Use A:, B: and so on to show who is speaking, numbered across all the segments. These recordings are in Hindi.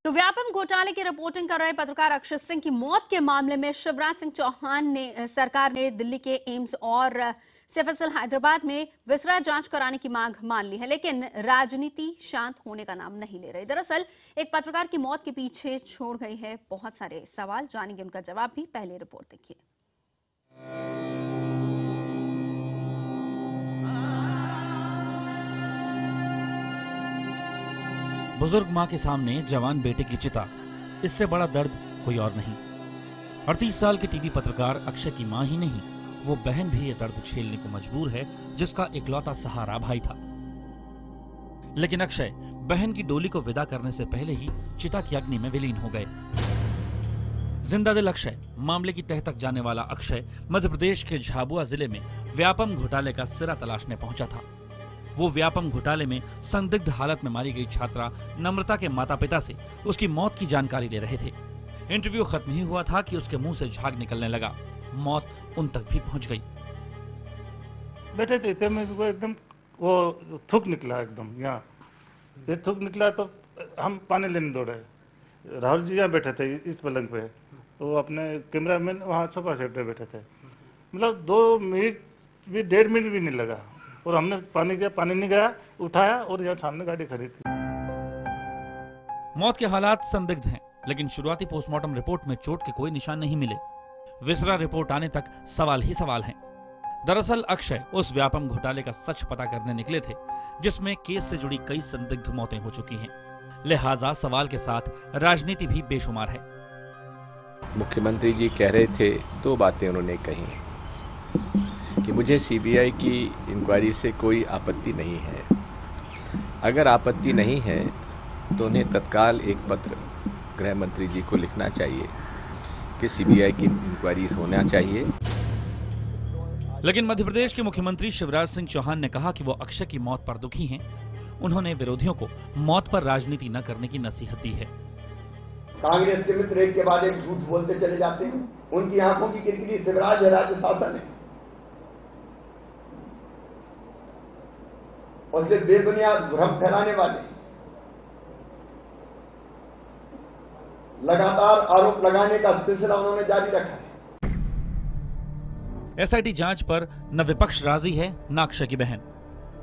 A: तो व्यापम घोटाले की रिपोर्टिंग कर रहे पत्रकार अक्षय सिंह की मौत के मामले में शिवराज सिंह चौहान ने सरकार ने दिल्ली के एम्स और सिफिसिल हैदराबाद में विसरा जांच कराने की मांग मान ली है, लेकिन राजनीति शांत होने का नाम नहीं ले रही। दरअसल एक पत्रकार की मौत के पीछे छोड़ गई है बहुत सारे सवाल। जानेंगे उनका जवाब भी, पहले रिपोर्ट देखिए।
B: बुजुर्ग मां के सामने जवान बेटे की चिता, इससे बड़ा दर्द कोई और नहीं। 38 साल के टीवी पत्रकार अक्षय की मां ही नहीं, वो बहन भी ये दर्द झेलने को मजबूर है, जिसका इकलौता सहारा भाई था। लेकिन अक्षय बहन की डोली को विदा करने से पहले ही चिता की अग्नि में विलीन हो गए। जिंदा दिल अक्षय, मामले की तह तक जाने वाला अक्षय मध्य प्रदेश के झाबुआ जिले में व्यापम घोटाले का सिरा तलाशने पहुंचा था। वो व्यापम घोटाले में संदिग्ध हालत में मारी गई छात्रा नम्रता के माता पिता से उसकी मौत की जानकारी ले रहे थे। इंटरव्यू खत्म ही हुआ था कि उसके मुंह से झाग निकलने लगा। मौत उन तक भी पहुंच गई।
C: बैठे थे इतने में एकदम वो थूक निकला, एकदम यहाँ ये थूक निकला तो हम पानी लेने दौड़े। राहुल जी यहाँ बैठे थे इस पलंग पे, वो अपने कैमरामैन वहाँ सोफा सेट पे बैठे थे। मतलब 2 मिनट भी 1.5 मिनट भी नहीं लगा और हमने पानी नहीं गया, उठाया और यहाँ सामने गाड़ी खड़ी थी।
B: मौत के हालात संदिग्ध हैं, लेकिन शुरुआती पोस्टमार्टम रिपोर्ट में चोट के कोई निशान नहीं मिले। विसरा रिपोर्ट आने तक सवाल ही सवाल हैं। दरअसल अक्षय उस व्यापम घोटाले का सच पता करने निकले थे, जिसमें केस से जुड़ी कई संदिग्ध मौतें हो चुकी हैं। लिहाजा सवाल के साथ राजनीति भी बेशुमार है।
D: मुख्यमंत्री जी कह रहे थे, 2 बातें उन्होंने कही कि मुझे सीबीआई की इंक्वायरी से कोई आपत्ति नहीं है। अगर आपत्ति नहीं है तो उन्हें तत्काल एक पत्र गृह मंत्री जी को लिखना चाहिए कि सीबीआई की इंक्वायरी होना चाहिए।
B: लेकिन मध्य प्रदेश के मुख्यमंत्री शिवराज सिंह चौहान ने कहा कि वो अक्षय की मौत पर दुखी हैं। उन्होंने विरोधियों को मौत पर राजनीति न करने की नसीहत दी है।
E: कांग्रेस के मित्र एक के बाद एक झूठ बोलते चले जाते हैं। उनकी आंखों की किरकिरी शिवराज है, राज्य शासन है, और सिर्फ बेबुनियाद भ्रम फैलाने वाले लगातार आरोप लगाने का सिलसिला उन्होंने जारी रखा है।
B: एसआईटी जांच पर न विपक्ष राजी है न अक्षय की बहन।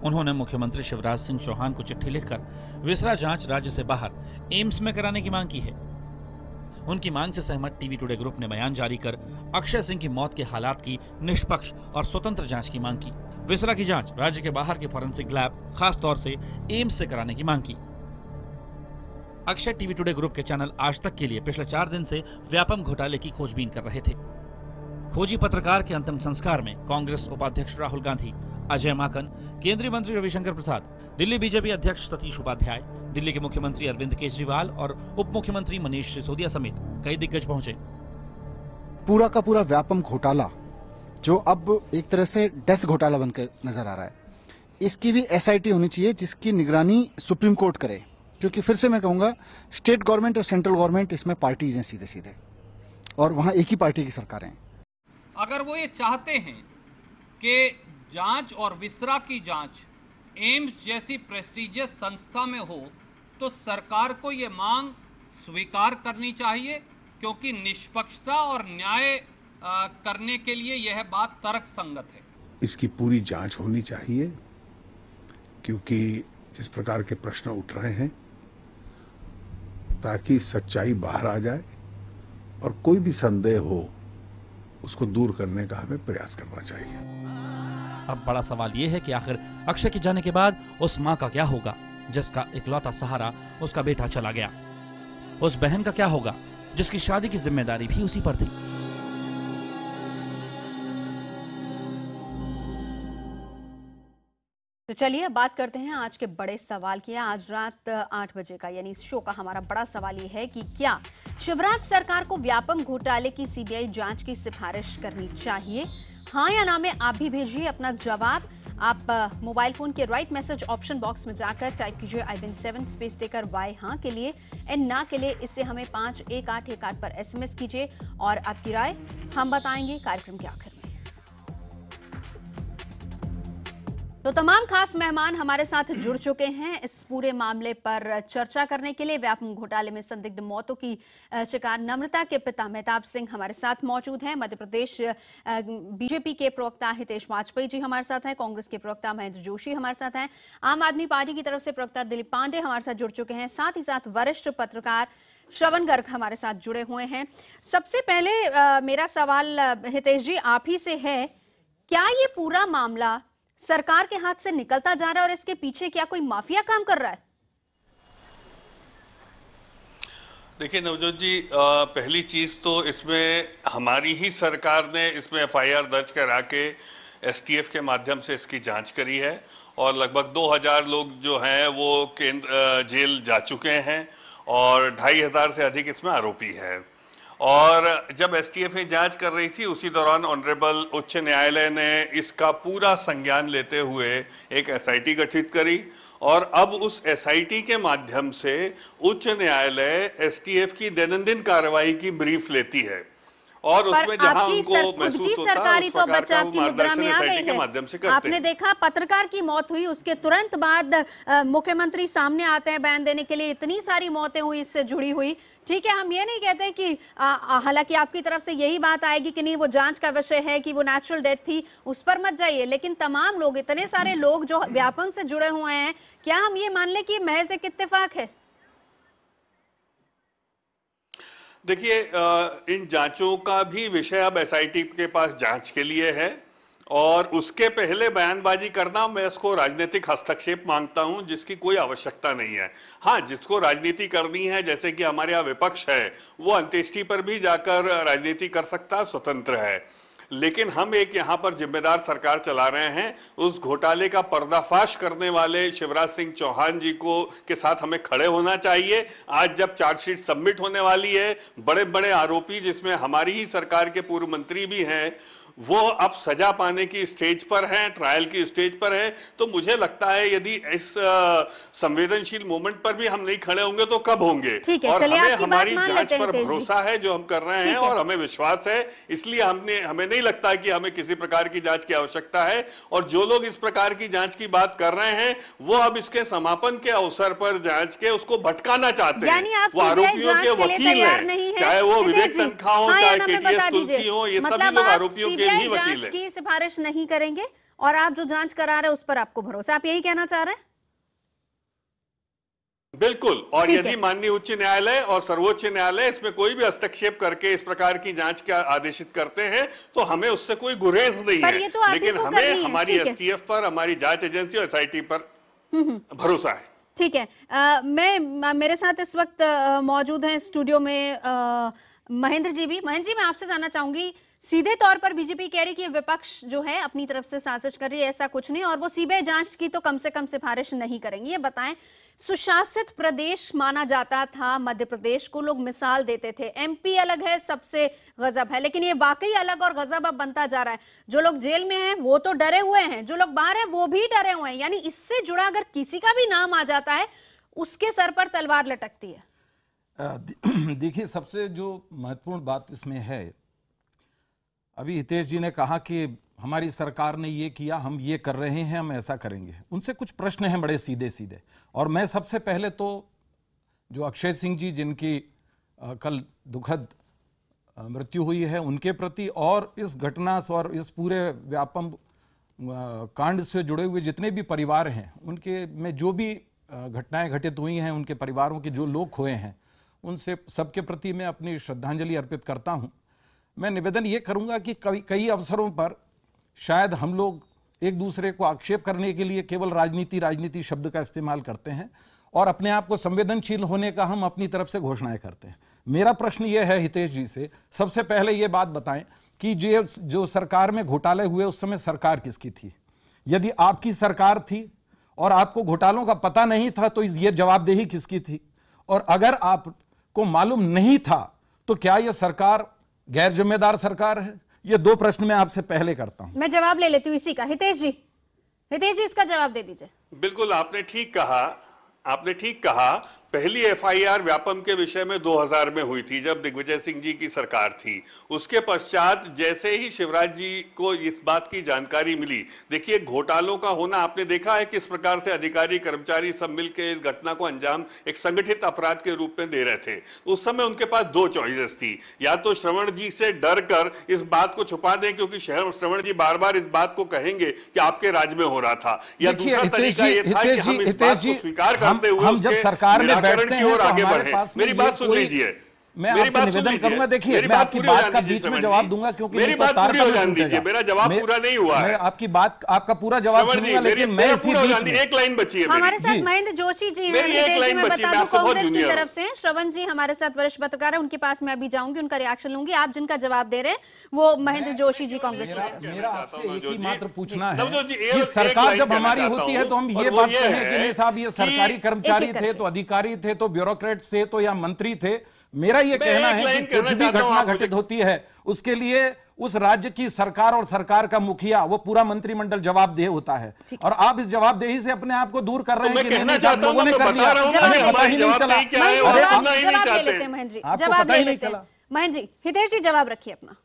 B: उन्होंने मुख्यमंत्री शिवराज सिंह चौहान को चिट्ठी लिखकर विसरा जांच राज्य से बाहर एम्स में कराने की मांग की है। उनकी मांग से सहमत टीवी टुडे ग्रुप ने बयान जारी कर अक्षय सिंह की मौत के हालात की निष्पक्ष और स्वतंत्र जांच की मांग की। विसरा की जांच राज्य के बाहर के फॉरेंसिक लैब, खास तौर से एम्स से कराने की मांग की। अक्षय टीवी टुडे ग्रुप के चैनल आज तक के लिए पिछले 4 दिन से व्यापम घोटाले की खोजबीन कर रहे थे। खोजी पत्रकार के अंतिम संस्कार में कांग्रेस उपाध्यक्ष राहुल गांधी, अजय माकन, केंद्रीय मंत्री रविशंकर प्रसाद, दिल्ली बीजेपी अध्यक्ष सतीश उपाध्याय, दिल्ली के मुख्यमंत्री अरविंद केजरीवाल और उप मुख्यमंत्री मनीष सिसोदिया समेत कई दिग्गज पहुंचे।
F: पूरा का पूरा व्यापम घोटाला जो अब एक तरह से डेथ घोटाला बनकर नजर आ रहा है, इसकी भी एसआईटी होनी चाहिए जिसकी निगरानी सुप्रीम कोर्ट करे। क्योंकि फिर से मैं कहूंगा, स्टेट गवर्नमेंट और सेंट्रल गवर्नमेंट इसमें पार्टीज हैं सीधे सीधे, और वहां एक ही पार्टी की सरकारें हैं।
G: अगर वो ये चाहते हैं कि जांच और विसरा की जांच एम्स जैसी प्रेस्टिजियस संस्था में हो, तो सरकार को ये मांग स्वीकार करनी चाहिए, क्योंकि निष्पक्षता और न्याय करने के लिए यह बात तर्कसंगत है।
H: इसकी पूरी जांच होनी चाहिए, क्योंकि जिस प्रकार के प्रश्न उठ रहे हैं, ताकि सच्चाई बाहर आ जाए और कोई भी संदेह हो उसको दूर करने का हमें प्रयास करना चाहिए।
B: अब बड़ा सवाल यह है कि आखिर अक्षय के जाने के बाद उस मां का क्या होगा जिसका इकलौता सहारा उसका बेटा चला गया। उस बहन का क्या होगा जिसकी शादी की जिम्मेदारी भी उसी पर थी।
A: तो चलिए बात करते हैं आज के बड़े सवाल की। आज रात 8 बजे का यानी इस शो का हमारा बड़ा सवाल ये है कि क्या शिवराज सरकार को व्यापम घोटाले की सीबीआई जांच की सिफारिश करनी चाहिए? हाँ या ना में आप भी भेजिए अपना जवाब। आप मोबाइल फोन के राइट मैसेज ऑप्शन बॉक्स में जाकर टाइप कीजिए IBN7 स्पेस देकर वाई हाँ के लिए, एन ना के लिए। इससे हमें 51818 पर SMS कीजिए और आपकी राय हम बताएंगे कार्यक्रम के आखिर में। तो तमाम खास मेहमान हमारे साथ जुड़ चुके हैं इस पूरे मामले पर चर्चा करने के लिए। व्यापम घोटाले में संदिग्ध मौतों की शिकार नम्रता के पिता मेहताब सिंह हमारे साथ मौजूद हैं। मध्य प्रदेश बीजेपी के प्रवक्ता हितेश वाजपेयी जी हमारे साथ हैं। कांग्रेस के प्रवक्ता महेंद्र जोशी हमारे साथ हैं। आम आदमी पार्टी की तरफ से प्रवक्ता दिलीप पांडे हमारे साथ जुड़ चुके हैं। साथ ही साथ वरिष्ठ पत्रकार श्रवण गर्ग हमारे साथ जुड़े हुए हैं। सबसे पहले मेरा सवाल हितेश जी आप ही से है, क्या ये पूरा मामला सरकार के हाथ से निकलता जा रहा है और इसके पीछे क्या कोई माफिया काम कर रहा है?
I: देखिए नवजोत जी, पहली चीज तो इसमें हमारी ही सरकार ने इसमें एफआईआर दर्ज करा के एसटीएफ के माध्यम से इसकी जांच करी है और लगभग 2000 लोग जो हैं वो जेल जा चुके हैं और 2500 से अधिक इसमें आरोपी है। और जब एसटीएफ जांच कर रही थी उसी दौरान ऑनरेबल उच्च न्यायालय ने इसका पूरा संज्ञान लेते हुए एक एसआईटी गठित करी और अब उस एसआईटी के माध्यम से उच्च न्यायालय एसटीएफ की दैनंदिन कार्रवाई की ब्रीफ लेती है और उसमें जहां उनको महसूस होता
A: सरकारी तो बचाव की मुद्रा में आ गई
I: के माध्यम से करते
A: आपने देखा पत्रकार की मौत हुई, उसके तुरंत बाद मुख्यमंत्री सामने आते हैं बयान देने के लिए। इतनी सारी मौतें हुई इससे जुड़ी हुई। ठीक है, हम ये नहीं कहते कि हालांकि आपकी तरफ से यही बात आएगी कि नहीं वो जांच का विषय है कि वो नेचुरल डेथ थी, उस पर मत जाइए, लेकिन तमाम लोग, इतने सारे लोग जो व्यापम से जुड़े हुए हैं, क्या हम ये मान ले कि महज एक इत्तेफाक है?
I: देखिए, इन जांचों का भी विषय अब एसआईटी के पास जांच के लिए है और उसके पहले बयानबाजी करना मैं इसको राजनीतिक हस्तक्षेप मांगता हूं जिसकी कोई आवश्यकता नहीं है। हाँ, जिसको राजनीति करनी है, जैसे कि हमारे यहाँ विपक्ष है, वो अंत्येष्टि पर भी जाकर राजनीति कर सकता है, स्वतंत्र है। लेकिन हम एक यहाँ पर जिम्मेदार सरकार चला रहे हैं। उस घोटाले का पर्दाफाश करने वाले शिवराज सिंह चौहान जी को के साथ हमें खड़े होना चाहिए। आज जब चार्जशीट सबमिट होने वाली है, बड़े बड़े आरोपी जिसमें हमारी ही सरकार के पूर्व मंत्री भी हैं, वो अब सजा पाने की स्टेज पर हैं, ट्रायल की स्टेज पर है। तो मुझे लगता है यदि इस संवेदनशील मोमेंट पर भी हम नहीं खड़े होंगे तो कब होंगे? और हमें हमारी जांच पर भरोसा है जो हम कर रहे हैं और हमें विश्वास है, इसलिए हमें नहीं लगता कि हमें किसी प्रकार की जांच की आवश्यकता है। और जो लोग इस प्रकार की जांच की बात कर रहे हैं वो अब इसके समापन के अवसर पर जांच के उसको भटकाना चाहते हैं। वो आरोपियों के वकील हैं, चाहे वो विवेक तनखा हो, चाहे केटीएस तुलसी हो, ये सभी लोग आरोपियों के
A: जांच की सिफारिश नहीं करेंगे और आप जो जांच करा रहे हैं उस पर आपको भरोसा, आप यही कहना चाह रहे हैं?
I: बिल्कुल। और यदि माननीय उच्च न्यायालय और सर्वोच्च न्यायालय इसमें कोई भी हस्तक्षेप करके इस प्रकार की जांच का आदेशित करते हैं तो हमें उससे कोई गुरेज नहीं है,
A: तो
I: लेकिन हमें हमारी एसटीएफ पर, हमारी जांच एजेंसी और एसआईटी पर भरोसा है।
A: ठीक है, मेरे साथ इस वक्त मौजूद हैं स्टूडियो में महेंद्र जी भी। महेंद्र जी, मैं आपसे जानना चाहूंगी, सीधे तौर पर बीजेपी कह रही कि विपक्ष जो है अपनी तरफ से साजिश कर रही है, ऐसा कुछ नहीं, और वो सीबीआई जांच की तो कम से कम सिफारिश नहीं करेंगी। ये बताएं, सुशासित प्रदेश माना जाता था मध्य प्रदेश को, लोग मिसाल देते थे, एमपी अलग है, सबसे गजब है, लेकिन ये वाकई अलग और गजब अब बनता जा रहा है। जो लोग जेल में हैं वो तो डरे हुए हैं, जो लोग बाहर हैं वो भी डरे हुए हैं। यानी इससे जुड़ा अगर किसी का भी नाम आ जाता है उसके सर पर तलवार लटकती है।
J: देखिए, सबसे जो महत्वपूर्ण बात इसमें है, अभी हितेश जी ने कहा कि हमारी सरकार ने ये किया, हम ये कर रहे हैं, हम ऐसा करेंगे। उनसे कुछ प्रश्न हैं बड़े सीधे सीधे, और मैं सबसे पहले तो जो अक्षय सिंह जी जिनकी कल दुखद मृत्यु हुई है उनके प्रति, और इस घटना से और इस पूरे व्यापम कांड से जुड़े हुए जितने भी परिवार हैं उनके में जो भी घटनाएं घटित हुई हैं, उनके परिवारों के जो लोग खोए हैं, उनसे सबके प्रति मैं अपनी श्रद्धांजलि अर्पित करता हूं। मैं निवेदन ये करूंगा कि कई अवसरों पर शायद हम लोग एक दूसरे को आक्षेप करने के लिए केवल राजनीति शब्द का इस्तेमाल करते हैं और अपने आप को संवेदनशील होने का हम अपनी तरफ से घोषणाएं करते हैं। मेरा प्रश्न ये है हितेश जी से, सबसे पहले ये बात बताएं कि जो सरकार में घोटाले हुए उस समय सरकार किसकी थी? यदि आपकी सरकार थी और आपको घोटालों का पता नहीं था तो ये जवाबदेही किसकी थी? और अगर आपको मालूम नहीं था तो क्या यह सरकार गैर जिम्मेदार सरकार है? ये दो प्रश्न मैं आपसे पहले करता हूं।
A: मैं जवाब ले लेती हूं इसी का। हितेश जी इसका जवाब दे दीजिए।
I: बिल्कुल, आपने ठीक कहा। पहली एफआईआर व्यापम के विषय में 2000 में हुई थी, जब दिग्विजय सिंह जी की सरकार थी। उसके पश्चात जैसे ही शिवराज जी को इस बात की जानकारी मिली, देखिए घोटालों का होना आपने देखा है किस प्रकार से अधिकारी कर्मचारी सब मिलकर इस घटना को अंजाम एक संगठित अपराध के रूप में दे रहे थे। उस समय उनके पास दो चॉइसेस थी, या तो श्रवण जी से डर कर इस बात को छुपा दें क्योंकि श्रवण जी बार बार इस बात को कहेंगे कि आपके राज में हो रहा था, या दूसरा तरीका यह था कि हम इस बात को स्वीकार करते हुए
J: हम जब सरकार में बैठते हैं तो हमारे पास
I: मेरी बात सुन लीजिए,
J: मैं आपसे निवेदन करूंगा। देखिए मैं आपकी बात का बीच में जवाब दूंगा क्योंकि
I: मेरी बात पूरी हो जाने दीजिए, मेरा जवाब पूरा नहीं हुआ है।
J: मैं आपकी बात आपका पूरा जवाब सुनूंगा, लेकिन मैं इसी बीच में
I: एक लाइन बची है।
A: हमारे साथ महेंद्र जोशी जी हैं, मैं बता दूं कांग्रेस की तरफ से। श्रवण जी हमारे साथ वरिष्ठ पत्रकार है, उनके पास मैं अभी जाऊंगी, उनका रिएक्शन लूंगी। आप जिनका जवाब दे रहे हैं वो महेंद्र जोशी जी कांग्रेस की तरफ से।
J: मेरा आपसे एक ही मात्र पूछना है कि सरकार जब हमारी होती है तो हम ये बात कहें कि नहीं साहब ये सरकारी कर्मचारी थे तो अधिकारी थे तो ब्यूरोक्रेट थे तो या मंत्री थे। मेरा ये कहना है कि कुछ भी घटना घटित होती है उसके लिए उस राज्य की सरकार और सरकार का मुखिया वो पूरा मंत्रिमंडल जवाबदेह होता है, और आप इस जवाबदेही से अपने आप को दूर कर रहे हैं कि नहीं साहब लोगों ने कर लिया, हमें पता ही नहीं चला।
A: जवाब ले लेते हैं महेंद्र जी, जवाब ले लेते हैं महेंद्र जी। हितेश जी जवाब रखिए अपना।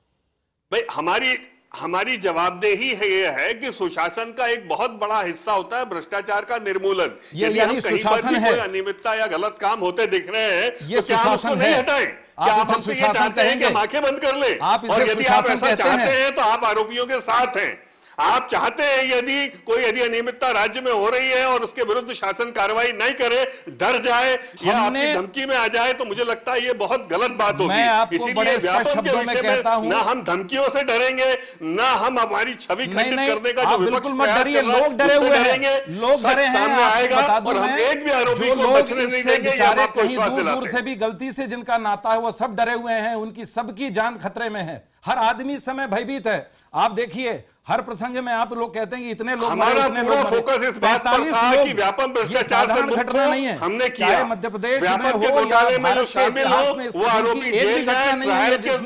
I: भाई हमारी जवाबदेही है ये है कि सुशासन का एक बहुत बड़ा हिस्सा होता है भ्रष्टाचार का निर्मूलन। यदि हम कहीं पर भी कोई अनियमितता या गलत काम होते दिख रहे हैं तो क्या हम उसको नहीं हटाएं? क्या आप हमसे ये चाहते हैं कि हम आंखें बंद कर लें? और यदि आप ऐसा चाहते हैं तो आप आरोपियों के साथ हैं। आप चाहते हैं यदि अनियमितता राज्य में हो रही है और उसके विरुद्ध शासन कार्रवाई नहीं करे, डर जाए या आपकी धमकी में आ जाए, तो मुझे लगता है ये बहुत गलत बात होगी। इसीलिए व्यापम के विषय में ना हम धमकियों से डरेंगे, ना हम हमारी छवि खंडित करने का जो विपक्ष प्रयास कर रहा है उससे डरेंगे। लोग डरे हैं, सामने आएगा और हम एक भी आरोपी को बचने नहीं देंगे। ये हम आपको विश्वास दिलाते हैं।
J: दूर से भी गलती से जिनका नाता है वो सब डरे हुए हैं, उनकी सबकी जान खतरे में है। हर आदमी इस समय भयभीत है। आप देखिए हर प्रसंग में आप लोग कहते हैं कि इतने लोग
I: हमारा पूरा फोकस इस बात पर था कि व्यापम भ्रष्टाचार से मुक्त
J: नहीं है।
I: हमने किया।
J: मध्य प्रदेश
I: व्यापम के घोटाले में जो शामिल हो वो आरोपी जेल है, ट्रायल के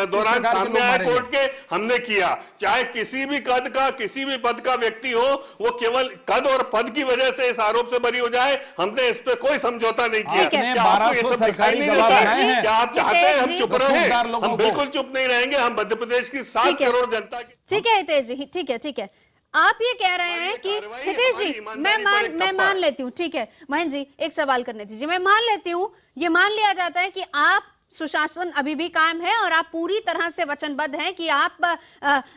I: दौरान सामने आए कोर्ट के, हमने किया। चाहे किसी भी कद का किसी भी पद का व्यक्ति हो, वो केवल कद और पद की वजह से इस आरोप से बरी हो जाए, हमने इस पे कोई समझौता नहीं किया। क्या आपको ये सब दिखाई नहीं देता है? क्या आप चाहते हैं हम चुप रहे? हम बिल्कुल चुप नहीं रहेंगे। हम मध्य प्रदेश की 7 करोड़ जनता की।
A: ठीक है हितेश जी, ठीक है। आप ये कह रहे हैं कि हितेश जी मैं मान लेती हूँ, ठीक है महेंद्र जी एक सवाल करने दीजिए। मैं मान लेती हूँ, ये मान लिया जाता है कि आप सुशासन अभी भी कायम है और आप पूरी तरह से वचनबद्ध हैं कि आप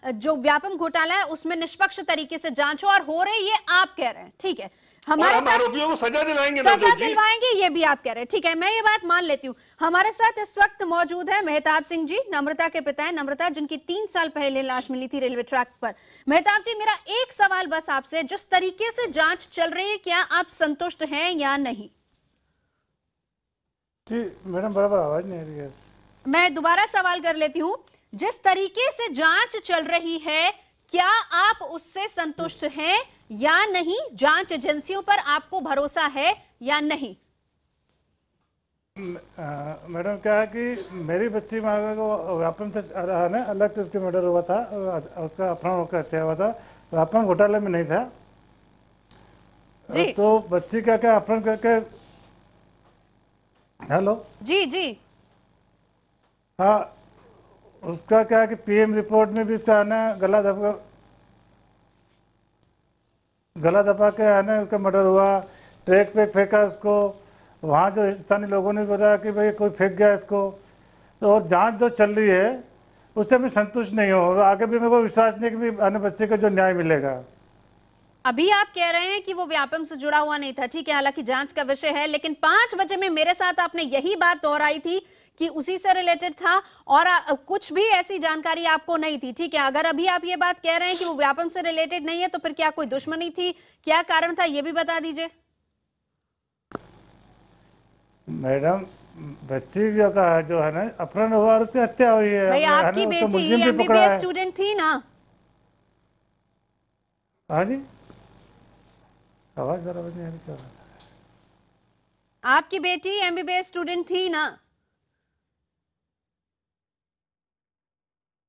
A: जो व्यापम घोटाला है उसमें निष्पक्ष तरीके से जांच हो और हो रही है, आप कह रहे हैं। ठीक है, हमारे साथ
I: आरोपियों को सजा दिलाएंगे,
A: ये भी आप कह रहे हैं। ठीक है, मैं ये बात मान लेती हूँ। हमारे साथ इस वक्त मौजूद है मेहताब सिंह जी, नम्रता के पिता है, नम्रता जिनकी 3 साल पहले लाश मिली थी रेलवे ट्रैक पर। मेहताब जी मेरा एक सवाल बस आपसे, जिस तरीके से जांच चल रही है क्या आप संतुष्ट हैं या नहीं?
C: जी मैडम बराबर आवाज नहीं आ रही है।
A: मैं दोबारा सवाल कर लेती हूँ, जिस तरीके से जांच चल रही है क्या आप उससे संतुष्ट हैं या नहीं? जांच एजेंसियों पर आपको भरोसा है या नहीं?
C: मैडम क्या है कि मेरी बच्ची को व्यापम से अलग से उसके मर्डर हुआ था, उसका अपहरण होकर हत्या हुआ था, व्यापम घोटाले में नहीं था जी। तो बच्ची का क्या अपहरण करके, हेलो
A: जी
C: हाँ, उसका क्या है कि पीएम रिपोर्ट में भी इसका आना गला दबा के आना उसका मर्डर हुआ, ट्रैक पे फेंका उसको, वहाँ जो स्थानीय लोगों ने बताया कि भाई कोई फेंक गया इसको। तो और जांच जो चल रही है उससे मैं संतुष्ट नहीं हूँ और आगे भी मेरे को विश्वास नहीं कि अन्य बच्चे को जो न्याय मिलेगा।
A: अभी आप कह रहे हैं कि वो व्यापम से जुड़ा हुआ नहीं था, ठीक है, हालांकि जांच का विषय है, लेकिन 5 बजे में मेरे साथ आपने यही बात दोहराई थी कि उसी से रिलेटेड था और कुछ भी ऐसी जानकारी आपको नहीं थी। ठीक है, अगर अभी आप ये बात कह रहे हैं कि वो व्यापम से रिलेटेड नहीं है तो फिर क्या कोई दुश्मनी थी, क्या कारण था, ये भी बता दीजिए।
C: मैडम बच्ची जो है ना अपहरण हुआ और उसकी हत्या हुई है।
A: भाई आपकी बेटी एमबीबीएस स्टूडेंट थी ना?
C: हाँ जी, आवाज बराबर नहीं आ रही, क्या
A: आपकी बेटी एमबीबीएस स्टूडेंट थी ना?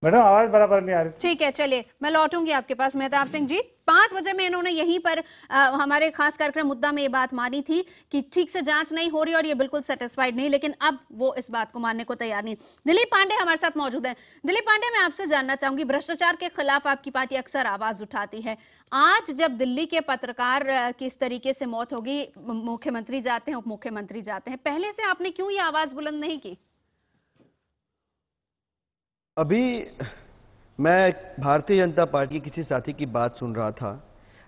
C: मैडम आवाज बराबर नहीं आ रही।
A: ठीक है, चलिए मैं लौटूंगी आपके पास मेहताब सिंह जी। 5 बजे में इन्होंने यहीं पर हमारे खास कार्यक्रम मुद्दा में ये बात मानी थी कि ठीक से जांच नहीं हो रही और ये बिल्कुल सेटिस्फाइड नहीं, लेकिन अब वो इस बात को मानने को तैयार नहीं। दिलीप पांडे हमारे साथ मौजूद हैं। दिलीप पांडे, मैं आपसे जानना चाहूंगी, भ्रष्टाचार के खिलाफ आपकी पार्टी अक्सर आवाज उठाती है। आज जब दिल्ली के पत्रकार की इस तरीके से मौत होगी, मुख्यमंत्री जाते हैं, उप मुख्यमंत्री जाते हैं, पहले से आपने क्यों ये आवाज बुलंद नहीं की?
K: अभी मैं भारतीय जनता पार्टी के किसी साथी की बात सुन रहा था।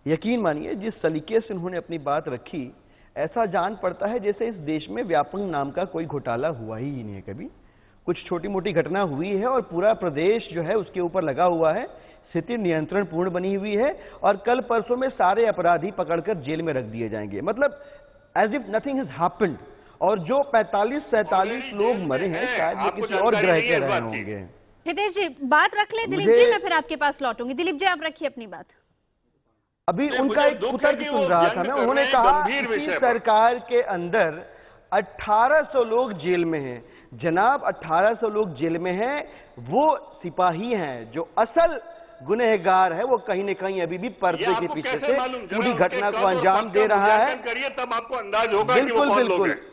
K: यकीन मानिए जिस सलीके से उन्होंने अपनी बात रखी, ऐसा जान पड़ता है जैसे इस देश में व्यापम नाम का कोई घोटाला हुआ ही नहीं है कभी। कुछ छोटी मोटी घटना हुई है और पूरा प्रदेश जो है उसके ऊपर लगा हुआ है, स्थिति नियंत्रण पूर्ण बनी हुई है और कल परसों में सारे अपराधी पकड़कर जेल में रख दिए जाएंगे, मतलब as if nothing has happened. और जो 45-47 लोग मरे हैं शायद वो किसी और ग्रह के रहे होंगे।
A: हितेश जी बात रख ले, दिलीप जी मैं फिर आपके पास लौटूंगी। दिलीप जी आप रखिए अपनी बात।
K: अभी उनका एक कुतर्क सुन रहा था मैं, उन्होंने कहा कि सरकार के अंदर 1800 लोग जेल में हैं। जनाब 1800 लोग जेल में हैं, वो सिपाही हैं, जो असल गुनहगार है वो कहीं न कहीं अभी भी पर्दे के पीछे से पूरी घटना को अंजाम दे रहा है।
I: तब आपको अंदाज होगा कि वो कौन लोग हैं।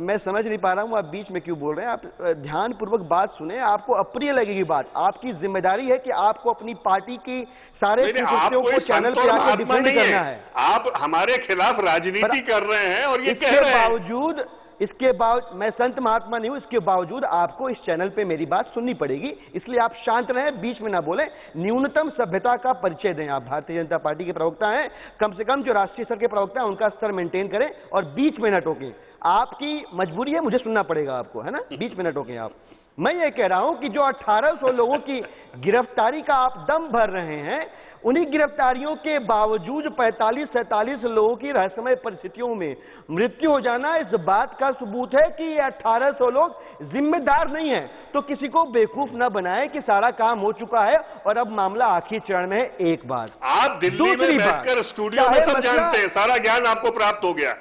K: मैं समझ नहीं पा रहा हूं आप बीच में क्यों बोल रहे हैं। आप ध्यानपूर्वक बात सुने, आपको अप्रिय लगेगी बात। आपकी जिम्मेदारी है कि आपको अपनी पार्टी की सारे सदस्यों को चैनल पे आकर डिफेंड करना है।
I: आप हमारे खिलाफ राजनीति कर रहे हैं और ये कह रहे हैं।
K: इसके बावजूद मैं संत महात्मा नहीं हूं, इसके बावजूद आपको इस चैनल पे मेरी बात सुननी पड़ेगी, इसलिए आप शांत रहें, बीच में ना बोलें, न्यूनतम सभ्यता का परिचय दें। आप भारतीय जनता पार्टी के प्रवक्ता हैं, कम से कम जो राष्ट्रीय स्तर के प्रवक्ता हैं उनका स्तर मेंटेन करें और बीच में न टोकें। आपकी मजबूरी है, मुझे सुनना पड़ेगा आपको, है ना, बीच में न टोकें आप। मैं ये कह रहा हूं कि जो 1800 लोगों की गिरफ्तारी का आप दम भर रहे हैं, उन्हीं गिरफ्तारियों के बावजूद 45-47 लोगों की रहस्यमय परिस्थितियों में मृत्यु हो जाना इस बात का सबूत है कि ये 1800 लोग जिम्मेदार नहीं है। तो किसी को बेवकूफ ना बनाए कि सारा काम हो चुका है और अब मामला आखिरी चरण में है। एक बात
I: आप दिल्ली में बैठकर स्टूडियो में सब जानते हैं, सारा ज्ञान आपको प्राप्त हो गया।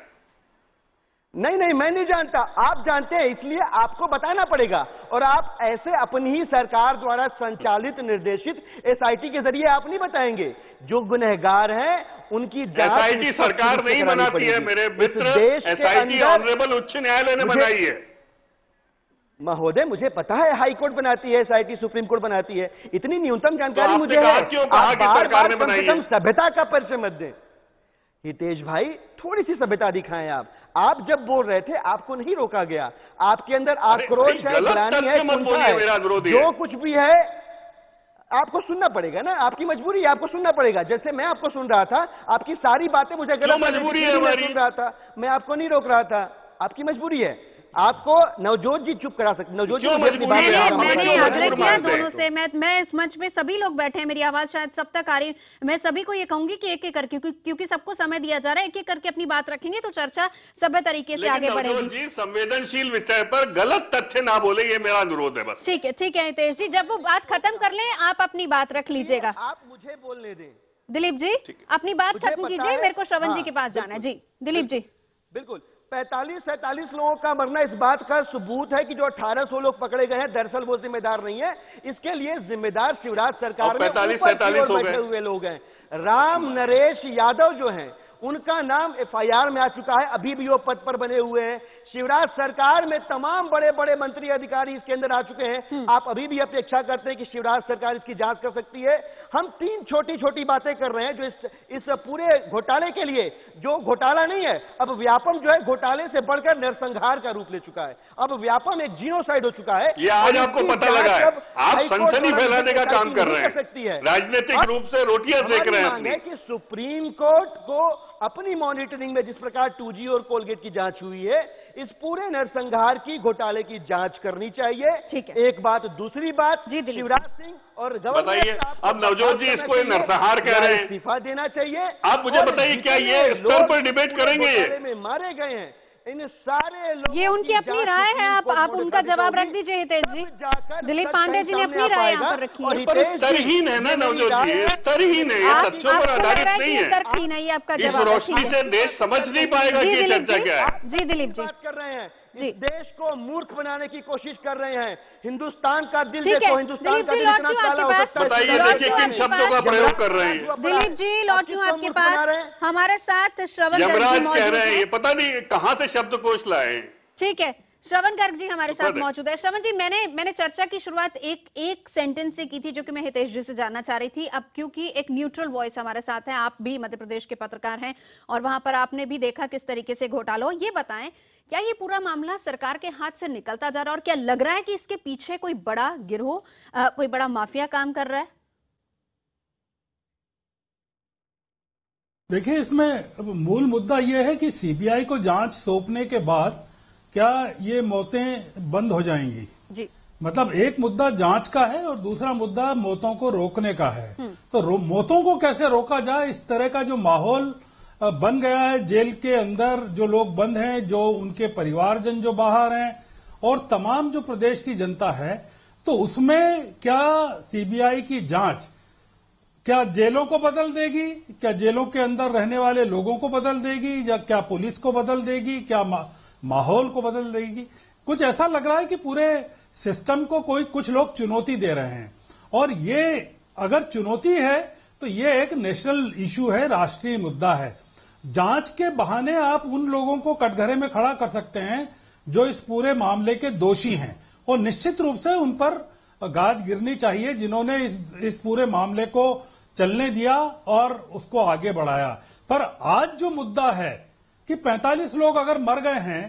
K: नहीं, मैं नहीं जानता, आप जानते हैं, इसलिए आपको बताना पड़ेगा। और आप ऐसे अपनी ही सरकार द्वारा संचालित निर्देशित एसआईटी के जरिए आप नहीं बताएंगे। जो गुनहगार हैं उनकी
I: एसआईटी सरकार नहीं बनाती है मेरे मित्र, एसआईटी ऑनरेबल उच्च न्यायालय ने बनाई है।
K: महोदय मुझे पता है हाई कोर्ट बनाती है, एसआईटी सुप्रीम कोर्ट बनाती है, इतनी न्यूनतम जानकारी मुझे है। आप बार-बार कम से कम सभ्यता का परिचय मत दें। हितेश भाई थोड़ी सी सभ्यता दिखाएं आप जब बोल रहे थे आपको नहीं रोका गया, आपके अंदर आक्रोश है, ग्लानि है, कुंठा है, जो कुछ भी है आपको सुनना पड़ेगा ना, आपकी मजबूरी है, आपको सुनना पड़ेगा। जैसे मैं आपको सुन रहा था, आपकी सारी बातें मुझे गलत
I: मजबूरी है,
K: सुन रहा था, मैं आपको नहीं रोक रहा था, आपकी मजबूरी है। आपको नवजोत जी चुप करा सकते, नवजोत जी
A: मैंने आग्रह किया दोनों से, मैं इस मंच पे सभी लोग बैठे हैं, मेरी आवाज शायद सब तक आ रही है, मैं सभी को ये कहूंगी कि एक एक करके, क्योंकि सबको समय दिया जा रहा है, एक एक करके अपनी बात रखेंगे तो चर्चा सभ्य तरीके से आगे बढ़ेगी।
I: जी संवेदनशील विषय पर गलत तथ्य ना बोले, ये मेरा अनुरोध है बस।
A: ठीक है हितेश जी, जब वो बात खत्म कर ले आप अपनी बात रख लीजिएगा।
K: आप मुझे बोलने दें।
A: दिलीप जी अपनी बात खत्म कीजिए, मेरे को श्रवण जी के पास जाना है। जी दिलीप जी।
K: बिल्कुल, 45-47 लोगों का मरना इस बात का सबूत है कि जो 1800 लोग पकड़े गए हैं दरअसल वो जिम्मेदार नहीं है। इसके लिए जिम्मेदार शिवराज सरकार में
I: 45-47
K: बैठे हुए लोग हैं। राम नरेश यादव जो हैं उनका नाम एफआईआर में आ चुका है, अभी भी वो पद पर बने हुए हैं। शिवराज सरकार में तमाम बड़े बड़े मंत्री अधिकारी इसके अंदर आ चुके हैं। आप अभी भी अपेक्षा करते हैं कि शिवराज सरकार इसकी जांच कर सकती है। हम 3 छोटी छोटी बातें कर रहे हैं जो इस पूरे घोटाले के लिए, जो घोटाला नहीं है, अब व्यापम जो है घोटाले से बढ़कर नरसंहार का रूप ले चुका है। अब व्यापम एक जीनोसाइड हो चुका है।
I: ये आज आपको पता लगा है, आप सनसनी फैलाने का काम कर रहे हैं, राजनीतिक रूप से रोटियां सेक रहे हैं
K: कि सुप्रीम कोर्ट को अपनी मॉनिटरिंग में जिस प्रकार 2G और कोलगेट की जांच हुई है, इस पूरे नरसंहार की घोटाले की जांच करनी चाहिए। एक बात, दूसरी बात, शिवराज सिंह और
I: बताइए, अब नवजोत जी इसको नरसंहार कह रहे हैं,
K: इस्तीफा देना चाहिए।
I: आप मुझे बताइए क्या ये स्तर पर डिबेट करेंगे?
K: ये मारे गए हैं इन सारे लोग,
A: ये उनकी अपनी राय है, आप उनका जवाब रख दीजिए हितेश जी। दिलीप पांडे जी ने अपनी राय यहाँ पर रखी है।
I: पर स्तरहीन है ना नवजोत जी, स्तरहीन है, ये तथ्यों पर आधारित नहीं है।
A: तर्कहीन है, ये आपका
I: इस रोशनी से देश समझ नहीं पाएगा कि चर्चा क्या है।
A: जी दिलीप जी
K: बात कर रहे हैं, इस देश को मूर्ख बनाने की कोशिश कर रहे हैं। हिंदुस्तान का दिल
A: ठीक है,
K: देखो, हिंदुस्तान
A: दिलीप
K: का
A: जी
K: दिल
A: लौट
K: इतना
A: क्यों
K: काला
A: आपके
K: हो
A: पास?
K: सकता है।
I: बताइए, देखिए किन शब्दों का प्रयोग कर रहे हैं।
A: दिलीप जी लौट क्यों आपके पास? हमारे साथ श्रवण गर्ग जी
I: यमराज
A: मौजूद
I: कह रहे हैं,
A: हैं।
I: ये पता नहीं कहां से शब्दकोश लाए हैं।
A: ठीक है, श्रवण गर्ग जी हमारे साथ
I: है।
A: मौजूद है। श्रवण जी, मैंने चर्चा की शुरुआत एक सेंटेंस से की थी जो कि मैं हितेश जी से जानना चाह रही थी। अब क्योंकि एक न्यूट्रल वॉइस हमारे साथ है, आप भी मध्य प्रदेश के पत्रकार हैं और वहां पर आपने भी देखा किस तरीके से घोटाला हो, ये बताएं क्या ये पूरा मामला सरकार के हाथ से निकलता जा रहा है और क्या लग रहा है कि इसके पीछे कोई बड़ा गिरोह, कोई बड़ा माफिया काम कर रहा है?
L: देखिए, इसमें मूल मुद्दा यह है कि सीबीआई को जांच सौंपने के बाद क्या ये मौतें बंद हो जाएंगी?
A: जी,
L: मतलब एक मुद्दा जांच का है और दूसरा मुद्दा मौतों को रोकने का है। तो मौतों को कैसे रोका जाए, इस तरह का जो माहौल बन गया है जेल के अंदर, जो लोग बंद हैं, जो उनके परिवारजन जो बाहर हैं और तमाम जो प्रदेश की जनता है, तो उसमें क्या सीबीआई की जांच क्या जेलों को बदल देगी? क्या जेलों के अंदर रहने वाले लोगों को बदल देगी या क्या पुलिस को बदल देगी? क्या माहौल को बदल देगी? कुछ ऐसा लग रहा है कि पूरे सिस्टम को कुछ लोग चुनौती दे रहे हैं और ये अगर चुनौती है तो ये एक नेशनल इशू है, राष्ट्रीय मुद्दा है। जांच के बहाने आप उन लोगों को कटघरे में खड़ा कर सकते हैं जो इस पूरे मामले के दोषी हैं और निश्चित रूप से उन पर गाज गिरनी चाहिए जिन्होंने इस पूरे मामले को चलने दिया और उसको आगे बढ़ाया। पर आज जो मुद्दा है कि 45 लोग अगर मर गए हैं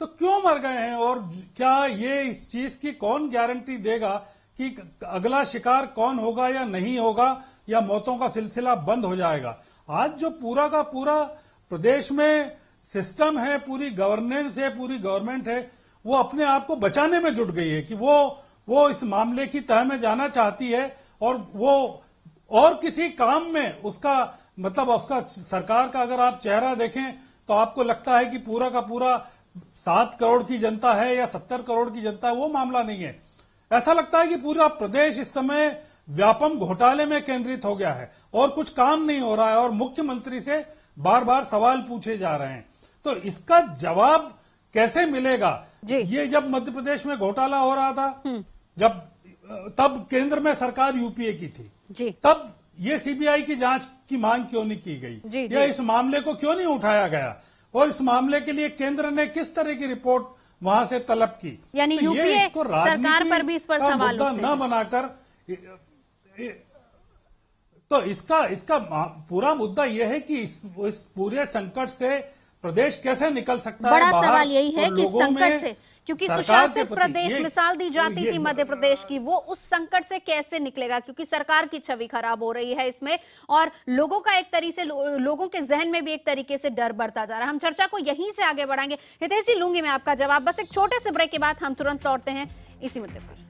L: तो क्यों मर गए हैं और क्या ये इस चीज की कौन गारंटी देगा कि अगला शिकार कौन होगा या नहीं होगा या मौतों का सिलसिला बंद हो जाएगा? आज जो पूरा का पूरा प्रदेश में सिस्टम है, पूरी गवर्नेंस है, पूरी गवर्नमेंट है, वो अपने आप को बचाने में जुट गई है कि वो इस मामले की तह में जाना चाहती है और वो और किसी काम में उसका मतलब उसका सरकार का अगर आप चेहरा देखें तो आपको लगता है कि पूरा का पूरा 7 करोड़ की जनता है या 70 करोड़ की जनता है, वो मामला नहीं है। ऐसा लगता है कि पूरा प्रदेश इस समय व्यापम घोटाले में केंद्रित हो गया है और कुछ काम नहीं हो रहा है और मुख्यमंत्री से बार बार सवाल पूछे जा रहे हैं। तो इसका जवाब कैसे मिलेगा? ये जब मध्य प्रदेश में घोटाला हो रहा था, तब केंद्र में सरकार यूपीए की थी, तब ये सीबीआई की जांच की मांग क्यों नहीं की गई या इस मामले को क्यों नहीं उठाया गया और इस मामले के लिए केंद्र ने किस तरह की रिपोर्ट वहां से तलब की?
A: यानी यूपीए सरकार पर भी इस पर सवाल
L: उठते हैं। न बनाकर तो इसका पूरा मुद्दा यह है कि इस पूरे संकट से प्रदेश कैसे निकल सकता है?
A: बड़ा सवाल यही है कि संकट से, क्योंकि सुशासित प्रदेश मिसाल दी जाती थी मध्य प्रदेश की, वो उस संकट से कैसे निकलेगा? क्योंकि सरकार की छवि खराब हो रही है इसमें और लोगों का एक तरीके से लोगों के जहन में भी एक तरीके से डर बढ़ता जा रहा है। हम चर्चा को यहीं से आगे बढ़ाएंगे। हितेश जी, लूंगी मैं आपका जवाब, बस एक छोटे से ब्रेक के बाद हम तुरंत लौटते हैं इसी मुद्दे पर।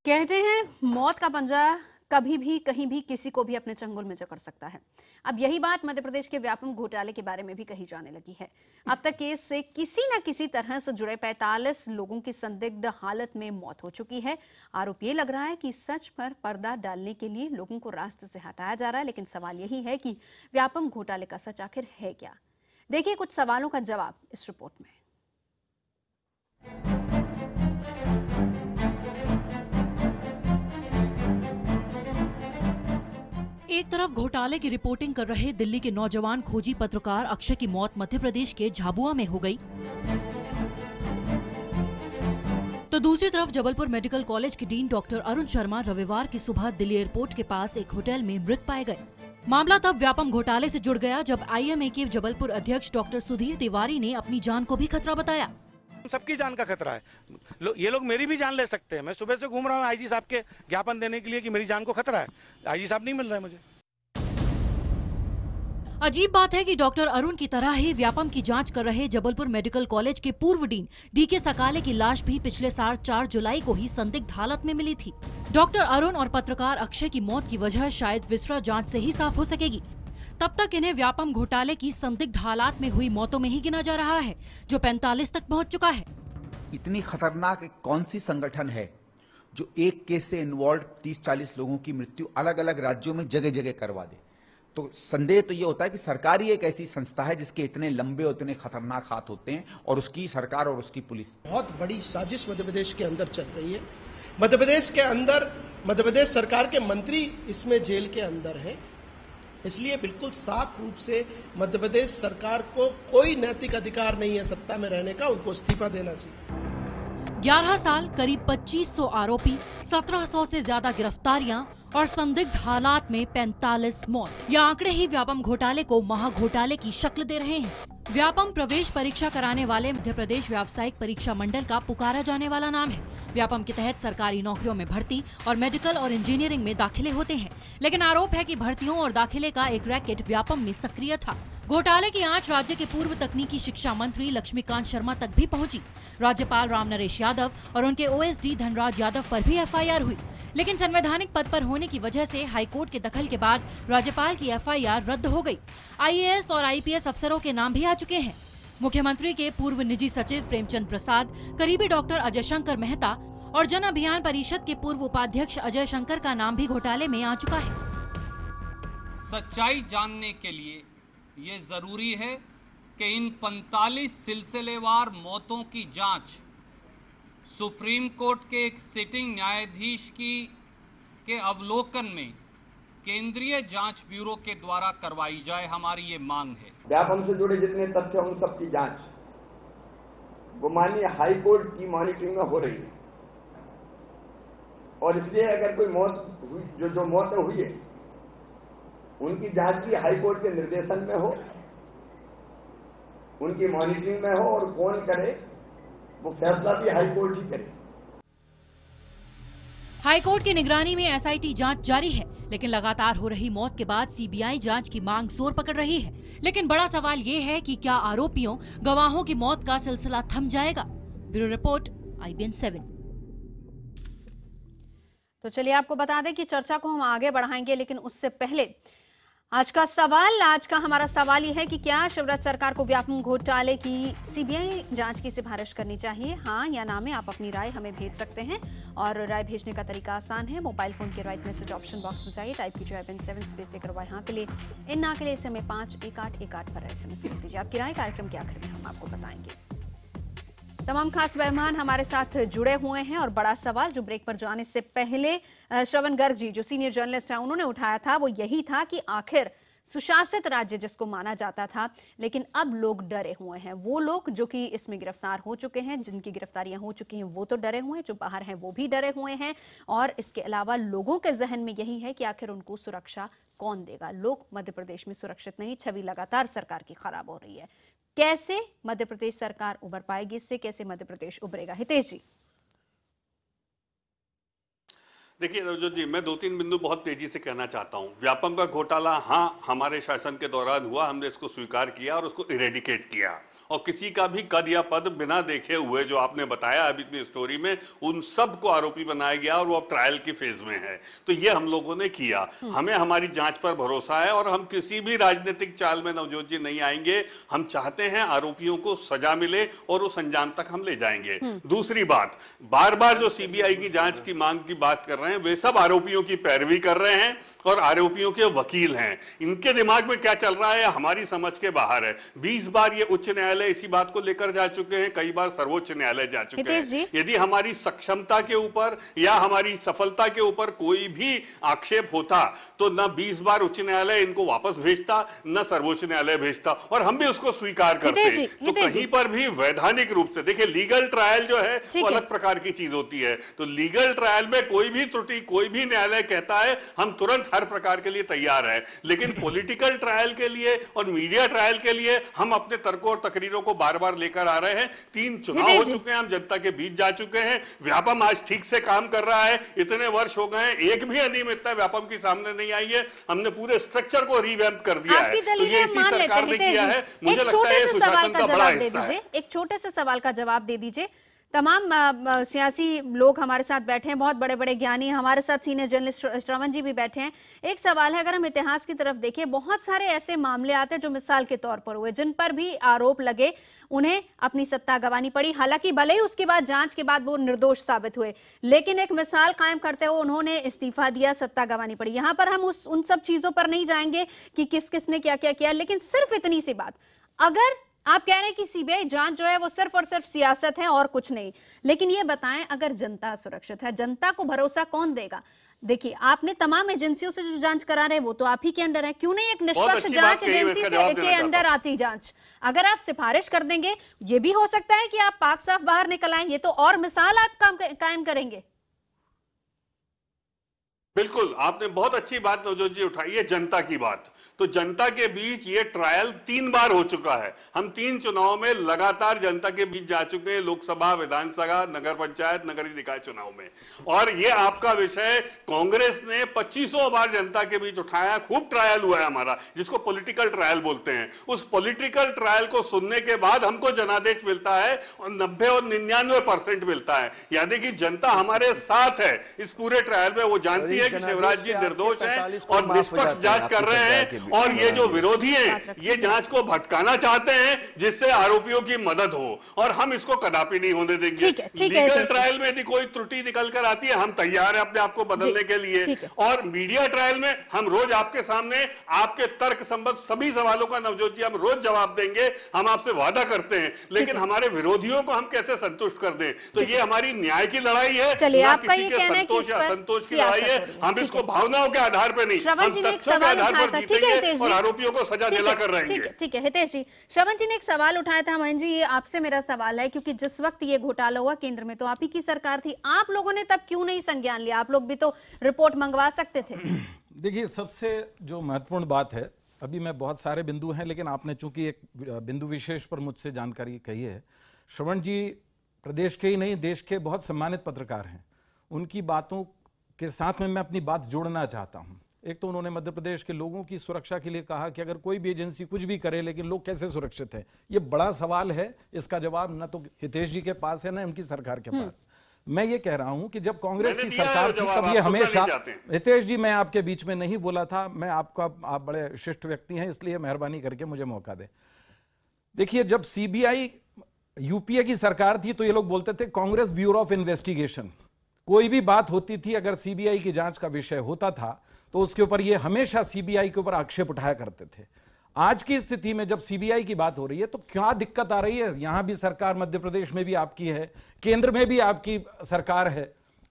A: कहते हैं मौत का पंजा कभी भी कहीं भी किसी को भी अपने चंगुल में जकड़ सकता है। अब यही बात मध्य प्रदेश के व्यापम घोटाले के बारे में भी कही जाने लगी है। अब तक केस से किसी न किसी तरह से जुड़े 45 लोगों की संदिग्ध हालत में मौत हो चुकी है। आरोप ये लग रहा है कि सच पर पर्दा डालने के लिए लोगों को रास्ते से हटाया जा रहा है, लेकिन सवाल यही है कि व्यापम घोटाले का सच आखिर है क्या? देखिए कुछ सवालों का जवाब इस रिपोर्ट में।
M: एक तरफ घोटाले की रिपोर्टिंग कर रहे दिल्ली के नौजवान खोजी पत्रकार अक्षय की मौत मध्य प्रदेश के झाबुआ में हो गई, तो दूसरी तरफ जबलपुर मेडिकल कॉलेज के डीन डॉक्टर अरुण शर्मा रविवार की सुबह दिल्ली एयरपोर्ट के पास एक होटल में मृत पाए गए। मामला तब व्यापम घोटाले से जुड़ गया जब आईएमए के जबलपुर अध्यक्ष डॉक्टर सुधीर तिवारी ने अपनी जान को भी खतरा बताया।
N: सबकी जान का खतरा है, ये लोग मेरी भी जान ले सकते हैं। मैं सुबह से घूम रहा हूँ आईजी साहब के ज्ञापन देने के लिए कि मेरी जान को खतरा है, आईजी साहब नहीं मिल रहे मुझे।
M: अजीब बात है कि डॉक्टर अरुण की तरह ही व्यापम की जांच कर रहे जबलपुर मेडिकल कॉलेज के पूर्व डीन डीके सकाले की लाश भी पिछले साल 4 जुलाई को ही संदिग्ध हालत में मिली थी। डॉक्टर अरुण और पत्रकार अक्षय की मौत की वजह शायद विस्रा जांच से ही साफ हो सकेगी। तब तक इन्हें व्यापम घोटाले की संदिग्ध हालात में हुई मौतों में ही गिना जा रहा है, जो 45 तक पहुंच चुका है।
O: इतनी खतरनाक कौन सी संगठन है जो एक केस से इन्वॉल्व 30-40 लोगों की मृत्यु अलग अलग राज्यों में जगह जगह करवा दे। तो संदेह तो ये होता है कि सरकार ही एक ऐसी संस्था है जिसके इतने लंबे और इतने खतरनाक हाथ होते हैं, और उसकी सरकार और उसकी पुलिस।
P: बहुत बड़ी साजिश मध्य प्रदेश के अंदर चल रही है। मध्य प्रदेश के अंदर मध्य प्रदेश सरकार के मंत्री इसमें जेल के अंदर हैं। इसलिए बिल्कुल साफ रूप से मध्य प्रदेश सरकार को कोई नैतिक अधिकार नहीं है सत्ता में रहने का, उनको इस्तीफा देना चाहिए।
M: 11 साल, करीब 2500 आरोपी, 1700 से ज्यादा गिरफ्तारियां और संदिग्ध हालात में 45 मौत। ये आंकड़े ही व्यापम घोटाले को महाघोटाले की शक्ल दे रहे हैं। व्यापम प्रवेश परीक्षा कराने वाले मध्य प्रदेश व्यावसायिक परीक्षा मंडल का पुकारा जाने वाला नाम है। व्यापम के तहत सरकारी नौकरियों में भर्ती और मेडिकल और इंजीनियरिंग में दाखिले होते हैं, लेकिन आरोप है कि भर्तियों और दाखिले का एक रैकेट व्यापम में सक्रिय था। घोटाले की आंच राज्य के पूर्व तकनीकी शिक्षा मंत्री लक्ष्मीकांत शर्मा तक भी पहुंची। राज्यपाल राम नरेश यादव और उनके ओएसडी धनराज यादव पर भी एफआईआर हुई, लेकिन संवैधानिक पद पर होने की वजह से हाईकोर्ट के दखल के बाद राज्यपाल की एफआईआर रद्द हो गई। आईएएस और आईपीएस अफसरों के नाम भी आ चुके हैं। मुख्यमंत्री के पूर्व निजी सचिव प्रेमचंद प्रसाद, करीबी डॉक्टर अजय शंकर मेहता और जन अभियान परिषद के पूर्व उपाध्यक्ष अजय शंकर का नाम भी घोटाले में आ चुका है।
G: सच्चाई जानने के लिए ये जरूरी है कि इन 45 सिलसिलेवार मौतों की जांच सुप्रीम कोर्ट के एक सिटिंग न्यायाधीश के अवलोकन में केंद्रीय जांच ब्यूरो के द्वारा करवाई जाए, हमारी ये मांग है।
E: व्यापम से जुड़े जितने तथ्य उन सब की जांच वो माननीय हाई कोर्ट की मॉनिटरिंग में हो रही है, और इसलिए अगर कोई मौत हुई, जो मौत हुई है उनकी जांच भी हाई कोर्ट के निर्देशन में हो, उनकी मॉनिटरिंग में हो, और कौन करे वो फैसला भी हाई कोर्ट ही करे।
M: हाई कोर्ट की निगरानी में एसआईटी जांच जारी है, लेकिन लगातार हो रही मौत के बाद सीबीआई जांच की मांग जोर पकड़ रही है। लेकिन बड़ा सवाल ये है कि क्या आरोपियों, गवाहों की मौत का सिलसिला थम जाएगा? Bureau report, IBN 7।
A: तो चलिए आपको बता दें कि चर्चा को हम आगे बढ़ाएंगे, लेकिन उससे पहले आज का हमारा सवाल ये है कि क्या शिवराज सरकार को व्यापम घोटाले की सीबीआई जांच की सिफारिश करनी चाहिए? हाँ या ना में आप अपनी राय हमें भेज सकते हैं, और राय भेजने का तरीका आसान है। मोबाइल फोन के राइट मैसेज ऑप्शन बॉक्स में जाइए, टाइप कीजिए IBN 7 स्पेस देकर यहाँ के लिए इन ना के लिए समय 51818 पर SMS लिख दीजिए आपकी राय। कार्यक्रम के आखिर में हम आपको बताएंगे। तमाम खास मेहमान हमारे साथ जुड़े हुए हैं, और बड़ा सवाल जो ब्रेक पर जाने से पहले श्रवण गर्ग जी जो सीनियर जर्नलिस्ट हैं उन्होंने उठाया था वो यही था कि आखिर सुशासित राज्य जिसको माना जाता था, लेकिन अब लोग डरे हुए हैं। वो लोग जो कि इसमें गिरफ्तार हो चुके हैं, जिनकी गिरफ्तारियां हो चुकी हैं, वो तो डरे हुए हैं, जो बाहर हैं वो भी डरे हुए हैं, और इसके अलावा लोगों के जहन में यही है कि आखिर उनको सुरक्षा कौन देगा। लोग मध्य प्रदेश में सुरक्षित नहीं, छवि लगातार सरकार की खराब हो रही है। कैसे मध्य प्रदेश सरकार उबर पाएगी इससे? कैसे मध्य प्रदेश उभरेगा? हितेश जी।
I: देखिए रजत जी, मैं 2-3 बिंदु बहुत तेजी से कहना चाहता हूं। व्यापम का घोटाला हाँ हमारे शासन के दौरान हुआ, हमने इसको स्वीकार किया और उसको इरेडिकेट किया, और किसी का भी कद या पद बिना देखे हुए जो आपने बताया अभी इतनी स्टोरी में, उन सबको आरोपी बनाया गया और वो अब ट्रायल की फेज में है। तो ये हम लोगों ने किया। हमें हमारी जांच पर भरोसा है, और हम किसी भी राजनीतिक चाल में नवजोत जी नहीं आएंगे। हम चाहते हैं आरोपियों को सजा मिले और उस अंजाम तक हम ले जाएंगे। दूसरी बात, बार बार जो सीबीआई की जांच की मांग की बात कर रहे हैं वे सब आरोपियों की पैरवी कर रहे हैं और आरोपियों के वकील हैं। इनके दिमाग में क्या चल रहा है हमारी समझ के बाहर है। 20 बार ये उच्च न्यायालय इसी बात को लेकर जा चुके हैं, कई बार सर्वोच्च न्यायालय जा चुके हैं। यदि हमारी सक्षमता के ऊपर या हमारी सफलता के ऊपर कोई भी आक्षेप होता तो न 20 बार उच्च न्यायालय इनको वापस भेजता, न सर्वोच्च न्यायालय भेजता, और हम भी उसको स्वीकार करते। तो कहीं पर भी वैधानिक रूप से देखिए, लीगल ट्रायल जो है वो अलग प्रकार की चीज होती है। तो लीगल ट्रायल में कोई भी त्रुटि कोई भी न्यायालय कहता है हम तुरंत हर प्रकार के लिए तैयार है, लेकिन पॉलिटिकल ट्रायल के लिए और मीडिया ट्रायल के लिए हम अपने तर्कों और तकरीरों को बार बार लेकर आ रहे हैं। 3 चुनाव हो चुके हैं, हम जनता के बीच जा चुके हैं। व्यापम आज ठीक से काम कर रहा है, इतने वर्ष हो गए हैं, एक भी अनियमितता व्यापम की सामने नहीं आई है। हमने पूरे स्ट्रक्चर को रिवैम्प कर दिया है। तो ये इसी सरकार ने किया है। मुझे लगता है सुशासन का बड़ा हिस्सा है।
A: एक छोटे से सवाल का जवाब दे दीजिए। तमाम सियासी लोग हमारे साथ बैठे हैं, बहुत बड़े बड़े ज्ञानी, हमारे साथ सीनियर जर्नलिस्ट श्रवण जी भी बैठे हैं। एक सवाल है, अगर हम इतिहास की तरफ देखें, बहुत सारे ऐसे मामले आते हैं जो मिसाल के तौर पर हुए, जिन पर भी आरोप लगे, उन्हें अपनी सत्ता गंवानी पड़ी। हालांकि भले ही उसके बाद जांच के बाद वो निर्दोष साबित हुए, लेकिन एक मिसाल कायम करते हुए उन्होंने इस्तीफा दिया, सत्ता गंवानी पड़ी। यहां पर हम उन सब चीजों पर नहीं जाएंगे कि किस किसने क्या क्या किया, लेकिन सिर्फ इतनी सी बात, अगर आप कह रहे हैं कि सीबीआई जांच जो है वो सिर्फ और सिर्फ सियासत है और कुछ नहीं, लेकिन ये बताएं, अगर जनता सुरक्षित है, जनता को भरोसा कौन देगा? देखिए, आपने तमाम एजेंसियों से जो जांच करा रहे हैं वो तो आप ही के अंडर है, क्यों नहीं एक निष्पक्ष जांच एजेंसी के अंदर आती जांच? अगर आप सिफारिश कर देंगे, ये भी हो सकता है कि आप पाक साफ बाहर निकल आएंगे, तो और मिसाल आप कायम करेंगे।
I: बिल्कुल, आपने बहुत अच्छी बात नवजोत जी उठाई है, जनता की बात। तो जनता के बीच ये ट्रायल 3 बार हो चुका है। हम 3 चुनाव में लगातार जनता के बीच जा चुके हैं, लोकसभा, विधानसभा, नगर पंचायत, नगरीय निकाय चुनाव में। और ये आपका विषय कांग्रेस ने 2500 बार जनता के बीच उठाया, खूब ट्रायल हुआ है हमारा, जिसको पॉलिटिकल ट्रायल बोलते हैं। उस पॉलिटिकल ट्रायल को सुनने के बाद हमको जनादेश मिलता है और 90 और 99% मिलता है, यानी कि जनता हमारे साथ है इस पूरे ट्रायल में। वो जानती है कि शिवराज जी निर्दोष हैं और निष्पक्ष जांच कर रहे हैं, और ये जो विरोधी हैं ये जांच को भटकाना चाहते हैं जिससे आरोपियों की मदद हो, और हम इसको कदापि नहीं होने देंगे। लीगल ट्रायल में यदि कोई त्रुटि निकल कर आती है, हम तैयार हैं अपने आप को बदलने के लिए, और मीडिया ट्रायल में हम रोज आपके सामने आपके तर्क संबद्ध सभी सवालों का नवजोत जी हम रोज जवाब देंगे, हम आपसे वादा करते हैं। लेकिन हमारे विरोधियों को हम कैसे संतुष्ट कर दें? तो ये हमारी न्याय की लड़ाई है, किसी के संतोष या असंतोष की लड़ाई है। हम इसको भावनाओं के आधार पर नहीं, हम तथ्यों के आधार पर जीतेंगे और आरोपियों को सजा दिलाकर रहेंगे।
A: ठीक है हितेश जी, श्रवण जी ने एक सवाल उठाया था। महेंद्र जी, ये आपसे मेरा सवाल है, क्योंकि जिस वक्त ये घोटाला हुआ केंद्र में तो आप ही की सरकार थी, आप लोगों ने तब क्यों नहीं संज्ञान लिया? आप लोग भी तो रिपोर्ट मंगवा सकते थे।
J: देखिए, सबसे जो महत्वपूर्ण बात है, अभी मैं बहुत सारे बिंदु हैं, लेकिन आपने चूंकि एक बिंदु विशेष पर मुझसे जानकारी कही है। श्रवण जी प्रदेश के ही नहीं, देश के बहुत सम्मानित पत्रकार हैं, उनकी बातों के साथ में मैं अपनी बात जोड़ना चाहता हूं। एक तो उन्होंने मध्य प्रदेश के लोगों की सुरक्षा के लिए कहा कि अगर कोई भी एजेंसी कुछ भी करे, लेकिन लोग कैसे सुरक्षित हैं, ये बड़ा सवाल है। इसका जवाब न तो हितेश जी के पास है, न उनकी सरकार के पास। मैं ये कह रहा हूं कि जब कांग्रेस की सरकार थी तब ये हमेशा, हितेश जी मैं आपके बीच में नहीं बोला था, मैं आप बड़े शिष्ट व्यक्ति हैं, इसलिए मेहरबानी करके मुझे मौका दें। देखिए, जब सीबीआई यूपीए की सरकार थी तो ये लोग बोलते थे कांग्रेस ब्यूरो ऑफ इन्वेस्टिगेशन। कोई भी बात होती थी, अगर सीबीआई की जांच का विषय होता था तो उसके ऊपर ये हमेशा सीबीआई के ऊपर आक्षेप उठाया करते थे। आज की स्थिति में जब सीबीआई की बात हो रही है तो क्या दिक्कत आ रही है? यहां भी सरकार मध्य प्रदेश में भी आपकी है, केंद्र में भी आपकी सरकार है।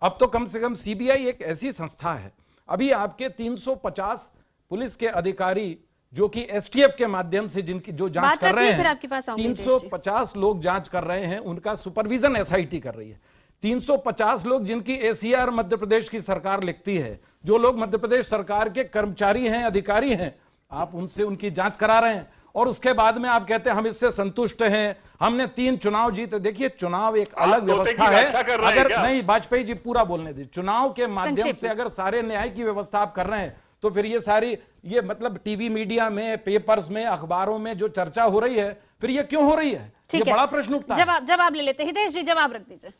J: अब तो कम से कम सीबीआई एक ऐसी संस्था है। अभी आपके 350 पुलिस के अधिकारी जो कि एसटीएफ के माध्यम से जिनकी जो जांच कर रहे हैं, 350 लोग जांच कर रहे हैं, उनका सुपरविजन एसआईटी कर रही है। 350 लोग जिनकी एसीआर मध्य प्रदेश की सरकार लिखती है, जो लोग मध्य प्रदेश सरकार के कर्मचारी हैं, अधिकारी हैं, आप उनसे उनकी जांच करा रहे हैं, और उसके बाद में आप कहते हैं हम इससे संतुष्ट हैं, हमने 3 चुनाव जीते। देखिए, चुनाव एक अलग व्यवस्था है। अगर नहीं, वाजपेयी जी पूरा बोलने दीजिए। चुनाव के माध्यम से अगर सारे न्याय की व्यवस्था आप कर रहे हैं तो फिर ये सारी मतलब टीवी मीडिया में, पेपर्स में, अखबारों में जो चर्चा हो रही है, फिर ये क्यों हो रही है? ये बड़ा प्रश्न उठता है।
A: जवाब ले लेते हैं। हितेश जी जवाब रख दीजिए।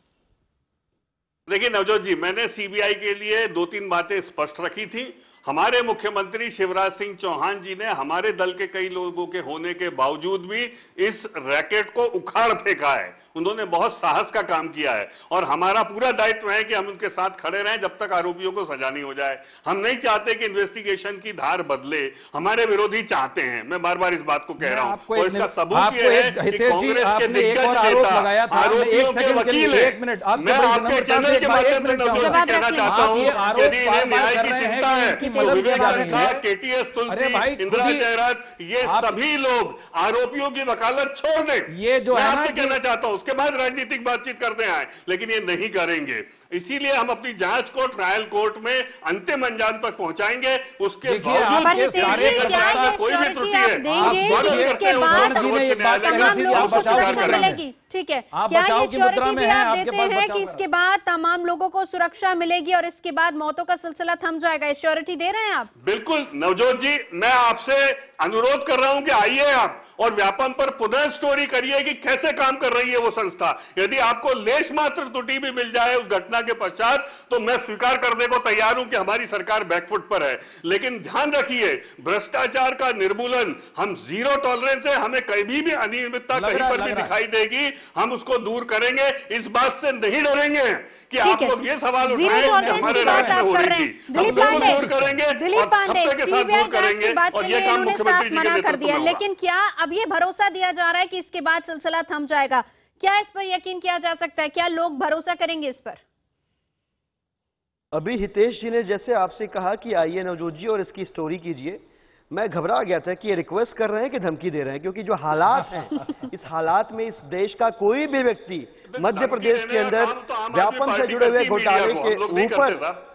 I: देखिए नवजोत जी, मैंने सीबीआई के लिए 2-3 बातें स्पष्ट रखी थी। हमारे मुख्यमंत्री शिवराज सिंह चौहान जी ने हमारे दल के कई लोगों के होने के बावजूद भी इस रैकेट को उखाड़ फेंका है। उन्होंने बहुत साहस का काम किया है, और हमारा पूरा दायित्व है कि हम उनके साथ खड़े रहें जब तक आरोपियों को सजा नहीं हो जाए। हम नहीं चाहते कि इन्वेस्टिगेशन की धार बदले, हमारे विरोधी चाहते हैं। मैं बार बार इस बात को कह रहा हूं, और इसका सबूत यह है कि कांग्रेस के दिग्गज नेता आरोपियों के वकील है। मैं आपके चैनल के माध्यम से कहना चाहता हूं, यदि इन्हें न्याय की चिंता है, केटीएस तुलसी, इंदिरा जयराज, ये सभी लोग आरोपियों की वकालत छोड़ दें।
J: ये जो
I: मैं आपसे कहना चाहता हूं, उसके बाद राजनीतिक बातचीत करते हैं, लेकिन ये नहीं करेंगे। इसीलिए हम अपनी जांच को ट्रायल कोर्ट में अंतिम अंजाम तक पहुंचाएंगे। उसके बावजूद कोई भी त्रुटि है,
A: ठीक है, क्या ये श्योरिटी भी आप देते हैं कि इसके बाद तमाम लोगों को सुरक्षा मिलेगी और इसके बाद मौतों का सिलसिला थम जाएगा? ये श्योरिटी दे रहे हैं आप?
I: बिल्कुल नवजोत जी, मैं आपसे अनुरोध कर रहा हूं कि आइए आप और व्यापम पर पुनः स्टोरी करिए कि कैसे काम कर रही है वो संस्था। यदि आपको लेश मात्र त्रुटि भी मिल जाए उस घटना के पश्चात तो मैं स्वीकार करने को तैयार हूं कि हमारी सरकार बैकफुट पर है। लेकिन ध्यान रखिए, भ्रष्टाचार का निर्मूलन हम जीरो टॉलरेंस है, हमें कभी भी अनियमितता कहीं पर भी दिखाई देगी हम उसको दूर करेंगे, इस बात से नहीं डरेंगे कि आप लोग ये सवाल उठाएं कि हमारे राज्य में हो रही थी।
A: दिलीप पांडे, सीबीआई जांच की बात के लिए उन्होंने साफ मना कर दिया, लेकिन क्या अब ये भरोसा दिया जा रहा है कि इसके बाद सिलसिला थम जाएगा? क्या इस पर यकीन किया जा सकता है? क्या लोग भरोसा करेंगे इस पर?
K: अभी हितेश जी ने जैसे आपसे कहा कि आइए नवजोत जी और इसकी स्टोरी कीजिए, मैं घबरा गया था कि ये रिक्वेस्ट कर रहे हैं कि धमकी दे रहे हैं, क्योंकि जो हालात हैं इस हालात में इस देश का कोई भी व्यक्ति मध्य प्रदेश के अंदर व्यापम से जुड़े हुए घोटाले के ऊपर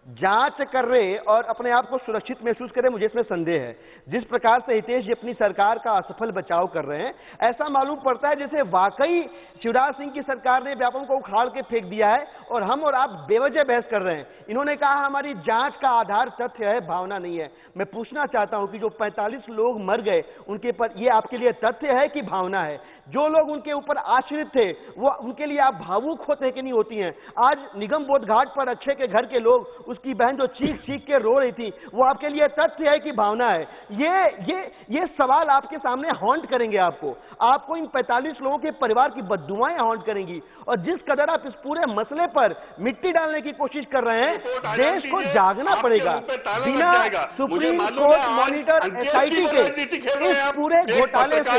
K: जांच कर रहे और अपने आप को सुरक्षित महसूस करे, मुझे इसमें संदेह है। जिस प्रकार से हितेश जी अपनी सरकार का असफल बचाव कर रहे हैं, ऐसा मालूम पड़ता है जैसे वाकई शिवराज सिंह की सरकार ने व्यापम को उखाड़ के फेंक दिया है और हम और आप बेवजह बहस कर रहे हैं। इन्होंने कहा हमारी जांच का आधार तथ्य है, भावना नहीं है। मैं पूछना चाहता हूं कि जो 45 लोग मर गए उनके पर ये आपके लिए तथ्य है कि भावना है? जो लोग उनके ऊपर आश्रित थे वो उनके लिए आप भावुक होते हैं कि नहीं होती हैं? आज निगम बोध घाट पर अक्षय के घर के लोग, उसकी बहन जो चीख चीख के रो रही थी, वो आपके लिए तथ्य है कि भावना है? ये सवाल आपके सामने हॉन्ट करेंगे आपको इन 45 लोगों के परिवार की बद्दुआएं हॉन्ट करेंगी। और जिस कदर आप इस पूरे मसले पर मिट्टी डालने की कोशिश कर रहे हैं, देश को जागना पड़ेगा। बिना सुप्रीम कोर्ट मॉनिटर एसआईटी के इस पूरे घोटाले से,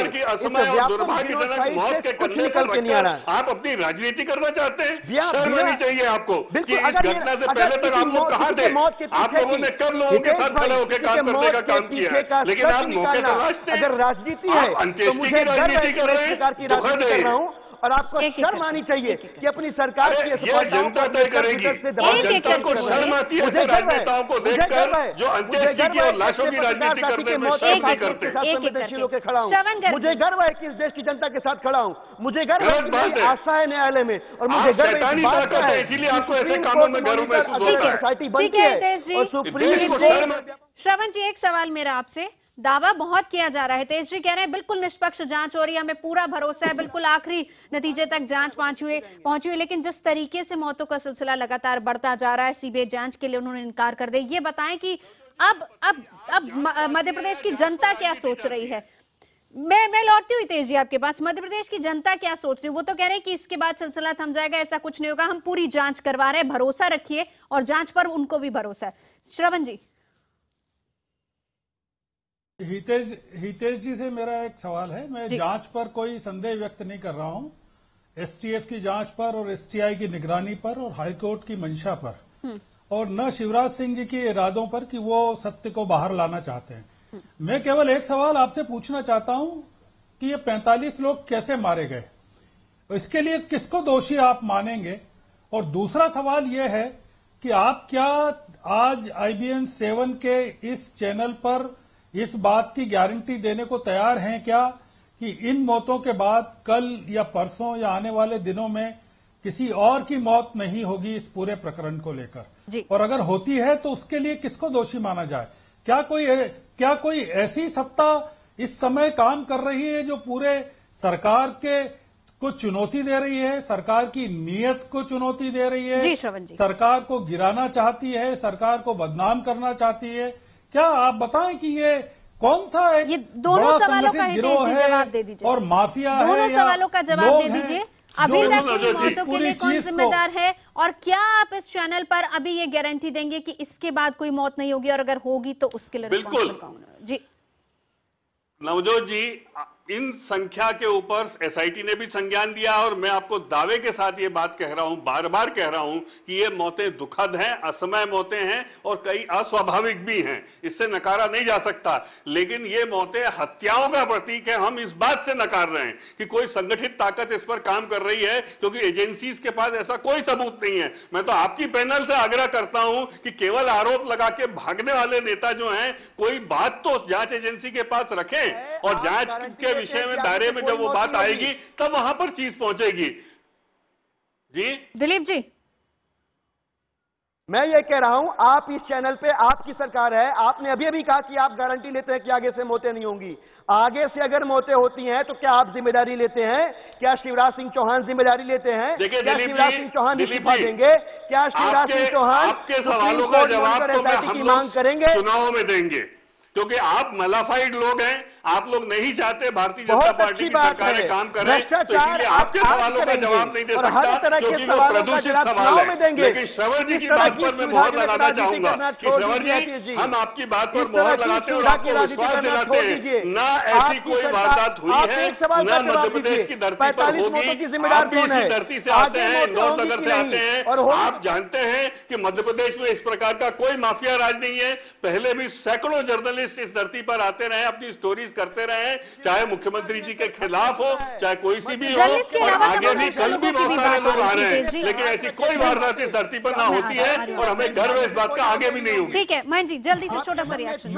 K: कुछ निकल के नहीं आ रहा।
I: आप अपनी राजनीति करना चाहते हैं? शर्म आनी चाहिए आपको कि इस घटना से पहले तक आप लोग कहां थे? आप लोगों ने कब लोगों के साथ खड़े होकर काम करने का काम किया है? लेकिन आप मौके तलाशते हैं।
K: अगर राजनीति है तो मुझे
I: राजनीति कर रहे हैं,
K: राजनीति कर रहा हूं और आपको शर्म आनी चाहिए कि अपनी सरकार की
I: ये जनता तय करेगी। जनता को शर्म आती है ऐसे राजनेताओं को देखकर जो अंत्येष्टि की और लाशों की राजनीति करने में शर्म नहीं करते।
K: मुझे गर्व है कि इस देश की जनता के साथ खड़ा हूं, मुझे गर्व है कि आशा है न्यायालय में, और मुझे गर्व है
I: इसीलिए आपको ऐसे कामों में गर्व महसूस होता है।
A: श्रवण जी, एक सवाल मेरा आपसे, दावा बहुत किया जा रहा है, हितेश जी कह रहे हैं बिल्कुल निष्पक्ष जांच हो रही है, हमें पूरा भरोसा है, बिल्कुल आखिरी नतीजे तक जांच पहुंची हुई, लेकिन जिस तरीके से मौतों का सिलसिला लगातार बढ़ता जा रहा है, सीबीआई जांच के लिए उन्होंने इनकार कर दिया। ये बताएं कि अब मध्य प्रदेश की जनता क्या सोच रही है? मैं लौटती हुई हितेश जी आपके पास, मध्य प्रदेश की जनता क्या सोच रही है? वो तो कह रहे हैं कि इसके बाद सिलसिला थम जाएगा, ऐसा कुछ नहीं होगा, हम पूरी जांच करवा रहे हैं, भरोसा रखिए, और जांच पर उनको भी भरोसा है। श्रवण जी।
L: हितेश जी से मेरा एक सवाल है, मैं जांच पर कोई संदेह व्यक्त नहीं कर रहा हूं, एसटीएफ की जांच पर और एसटीआई की निगरानी पर और हाईकोर्ट की मंशा पर, और न शिवराज सिंह जी के इरादों पर कि वो सत्य को बाहर लाना चाहते हैं। मैं केवल एक सवाल आपसे पूछना चाहता हूं कि ये 45 लोग कैसे मारे गए, इसके लिए किसको दोषी आप मानेंगे? और दूसरा सवाल ये है कि आप क्या आज IBN 7 के इस चैनल पर इस बात की गारंटी देने को तैयार हैं क्या कि इन मौतों के बाद कल या परसों या आने वाले दिनों में किसी और की मौत नहीं होगी इस पूरे प्रकरण को लेकर? और अगर होती है तो उसके लिए किसको दोषी माना जाए? क्या कोई ऐसी सत्ता इस समय काम कर रही है जो पूरे सरकार के को चुनौती दे रही है, सरकार की नीयत को चुनौती दे रही है, सरकार को गिराना चाहती है, सरकार को बदनाम करना चाहती है? क्या आप बताएं कि ये कौन सा एक
A: ये दोनों सवालों का जवाब दे दीजिए,
L: और माफिया है,
A: दोनों सवालों का जवाब दे दीजिए। अभी तक की मौतों के लिए कौन जिम्मेदार है, और क्या आप इस चैनल पर अभी ये गारंटी देंगे कि इसके बाद कोई मौत नहीं होगी, और अगर होगी तो उसके लिए
I: बिल्कुल
A: जी?
I: नवजोत जी, इन संख्या के ऊपर एसआईटी ने भी संज्ञान दिया, और मैं आपको दावे के साथ ये बात कह रहा हूं, बार बार कह रहा हूं कि ये मौतें दुखद हैं, असमय मौतें हैं और कई अस्वाभाविक भी हैं, इससे नकारा नहीं जा सकता। लेकिन ये मौतें हत्याओं का प्रतीक है। हम इस बात से नकार रहे हैं कि कोई संगठित ताकत इस पर काम कर रही है, क्योंकि एजेंसीज के पास ऐसा कोई सबूत नहीं है। मैं तो आपकी पैनल से आग्रह करता हूं कि केवल आरोप लगा के भागने वाले नेता जो हैं, कोई बात तो जांच एजेंसी के पास रखें, और जांच के विषय में दायरे में जब वो बात आएगी तब वहां पर चीज पहुंचेगी। जी
A: दिलीप जी।
K: मैं ये कह रहा हूं, आप इस चैनल पे, आपकी सरकार है, आपने अभी अभी कहा कि आप गारंटी लेते हैं कि आगे से मौतें नहीं होंगी। आगे से अगर मौतें होती हैं तो क्या आप जिम्मेदारी लेते हैं? क्या शिवराज सिंह चौहान जिम्मेदारी लेते हैं? क्या शिवराज सिंह चौहान इस्तीफा देंगे? क्या शिवराज सिंह चौहान
I: आपके सवालों का जवाब तो मैं हम
K: मांग करेंगे?
I: चुनावों में देंगे, क्योंकि आप मलाफाइड लोग हैं, आप लोग नहीं चाहते भारतीय जनता पार्टी की सरकारें काम करें, तो इसलिए आपके सवालों का जवाब नहीं दे सकता, क्योंकि वो प्रदूषित सवाल है। लेकिन श्रवण जी की बात पर मैं मोहर लगाना चाहूंगा कि श्रवण जी, हम आपकी बात पर मोहर लगाते हैं और आपको विश्वास दिलाते हैं, ना ऐसी कोई वारदात हुई है, ना मध्य प्रदेश की धरती पर होगी। आप भी इसी धरती से आते हैं, इंदौर नगर से आते हैं, आप जानते हैं कि मध्य प्रदेश में इस प्रकार का कोई माफिया राज नहीं है। पहले भी सैकड़ों जर्नलिस्ट इस धरती पर आते रहे, अपनी स्टोरीज करते रहे, चाहे मुख्यमंत्री जी के खिलाफ हो, चाहे कोई सी भी हो, और आगे भी कल भी बहुत सारे लोग आ रहे हैं, लेकिन ऐसी कोई वारदात इस धरती पर ना होती है और हमें गर्व इस बात का आगे भी नहीं होगी।
A: ठीक है मयंक जी, जल्दी से छोटा सा रिएक्शन।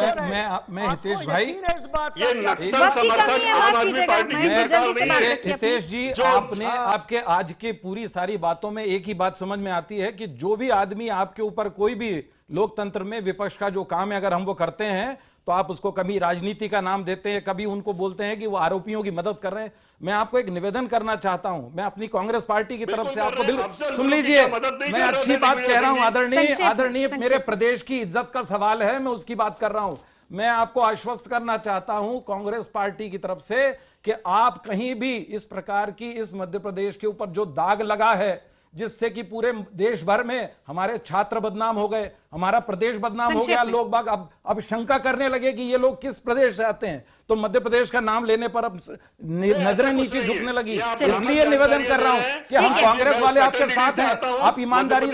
J: मैं हितेश भाई,
I: ये नक्सल समर्थक आम आदमी पार्टी की सरकार नहीं है।
J: हितेश जी, आपने आपके आज के पूरी सारी बातों में एक ही बात समझ में आती है कि जो भी आदमी आपके ऊपर, कोई भी लोकतंत्र में विपक्ष का जो काम है, अगर हम वो करते हैं तो आप उसको कभी राजनीति का नाम देते हैं, कभी उनको बोलते हैं कि वो आरोपियों की मदद कर रहे हैं। मैं आपको एक निवेदन करना चाहता हूं, मैं अपनी कांग्रेस पार्टी की तरफ से आपको बिल्कुल सुन लीजिए, मैं अच्छी बात कह रहा हूं, आदरणीय मेरे प्रदेश की इज्जत का सवाल है, मैं उसकी बात कर रहा हूं। मैं आपको आश्वस्त करना चाहता हूं कांग्रेस पार्टी की तरफ से कि आप कहीं भी इस प्रकार की, इस मध्य प्रदेश के ऊपर जो दाग लगा है, जिससे कि पूरे देश भर में हमारे छात्र बदनाम हो गए, हमारा प्रदेश बदनाम हो गया, लोग बाग अब शंका करने लगे कि ये लोग किस प्रदेश से आते हैं, तो मध्य प्रदेश का नाम लेने पर अब नजरें नीचे झुकने लगी। इसलिए निवेदन कर रहा हूं कि हम कांग्रेस वाले आपके साथ हैं, आप ईमानदारी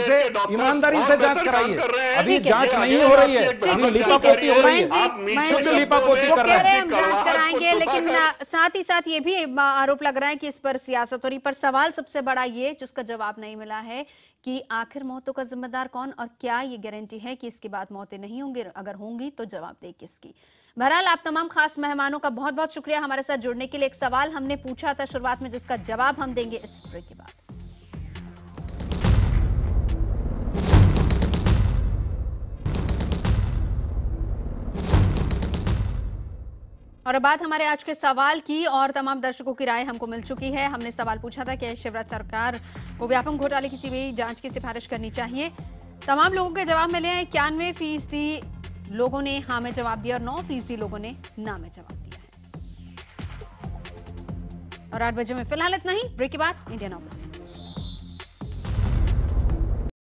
J: से जांच कराइए। अभी जांच नहीं हो रही है, अभी लीपापोती हो रही है, लीपापोती कर रहे हैं।
A: हम जांच कराएंगे, लेकिन साथ ही साथ ये भी आरोप लग रहा है कि इस पर सियासत हो रही। पर सवाल सबसे बड़ा ये जिसका जवाब नहीं मिला है कि आखिर मौतों का जिम्मेदार कौन, और क्या ये गारंटी है कि इसके बाद मौतें नहीं होंगी, अगर होंगी तो जवाब दे किसकी। बहरहाल आप तमाम खास मेहमानों का बहुत बहुत शुक्रिया हमारे साथ जुड़ने के लिए। एक सवाल हमने पूछा था शुरुआत में, जिसका जवाब हम देंगे इस ब्रेक के बाद। और अब बात हमारे आज के सवाल की, और तमाम दर्शकों की राय हमको मिल चुकी है। हमने सवाल पूछा था कि शिवराज सरकार को व्यापम घोटाले की सीबीआई जांच की सिफारिश करनी चाहिए। तमाम लोगों के जवाब मिले हैं। 91% लोगों ने हाँ में जवाब दिया और 9% लोगों ने ना में जवाब दिया है। और 8 बजे में फिलहाल इतना ही। ब्रेक के बाद इंडिया नाउ।